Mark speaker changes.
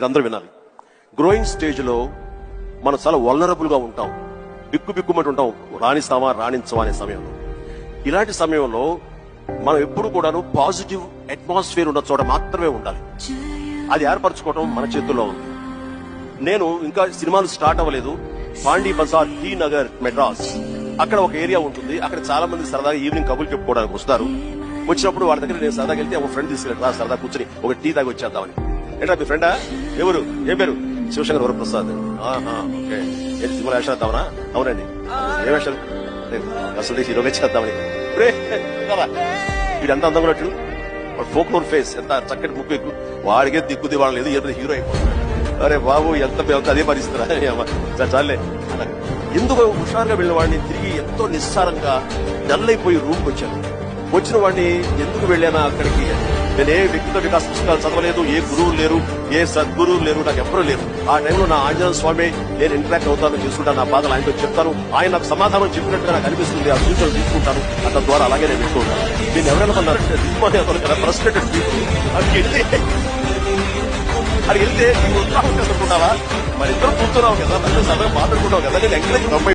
Speaker 1: మీరందరూ వినాలి. Growing stage లో మనం చాలా వల్నరబుల్ గా ఉంటాం, బిక్కుబిక్కుమంటూ ఉంటాం, రాణిస్తామా రాణించమా అనే సమయంలో. ఇలాంటి సమయంలో మనం ఎప్పుడు కూడాను పాజిటివ్ అట్మాస్ఫియర్ ఉన్న చోట మాత్రమే ఉండాలి. అది ఏర్పరచుకోవడం మన చేతుల్లో ఉంది. నేను ఇంకా సినిమాలు స్టార్ట్ అవ్వలేదు. పాండీ బజార్, టీ నగర్, మెడ్రాస్, అక్కడ ఒక ఏరియా ఉంటుంది. అక్కడ చాలా మంది సరదాగా ఈవినింగ్ కబుర్లు చెప్పుకోవడానికి వస్తారు. వచ్చినప్పుడు వాళ్ళ దగ్గర నేను సరదాగా వెళ్తే ఒక ఫ్రెండ్ తీసుకెళ్ళి సరదా కూర్చొని ఒక టీ తాగి వచ్చేద్దామని. ఏంటా మీ ఫ్రెండా? ఎవరు? ఏం పేరు? శివశంకర్ వరప్రసాద్. ఓకే, ఏంటి సినిమా వేషాలు వేద్దామనా? అవునండి. ఏ వేషాలు? అసలు హీరోగా చేద్దామని. వీడు ఎంత అందంగా ఉన్నట్టు, ఫోక్లోర్ ఫేస్, ఎంత చక్కటి ముక్కు ఎక్కువ, వాడికే దిక్కు దివాళం లేదు, ఏదో హీరో అయిపోతుంది. అరే బాబు, ఎంత అదే పరిస్థితురా చాలే. ఎందుకు హుషారుగా వెళ్ళిన వాడిని తిరిగి ఎంతో నిస్సారంగా డల్ అయిపోయి రూమ్కి వచ్చాను. వచ్చిన వాడిని ఎందుకు వెళ్ళానా అక్కడికి, నేను ఏ వ్యక్తిగత వికాస పుస్తకాలు చదవలేదు, ఏ గురువులు లేరు, ఏ సద్గురువులు లేరు, నాకు ఎవ్వరూ లేరు. ఆ టైంలో నా ఆంజనేయ స్వామి నేను ఇంటరాక్ట్ అవుతాను, చేసుకుంటాను, నా బాధలు ఆయనతో చెప్తాను, ఆయన నాకు సమాధానం చెప్పినట్టుగా నాకు అనిపిస్తుంది, ఆ సూచనలు తీసుకుంటాను, అతని ద్వారా అలాగే నేను వింటూ ఉంటాను. నేను ఎవరైనా ఫ్రస్ట్రేటెడ్ పీపుల్ అది వెళ్తే ఉత్సాహం చేసుకుంటావా? మరి ఇద్దరు కూర్చున్నావు కదా, సరదాగా మాట్లాడుకుంటావు కదా, నేను ఎంకరేజ్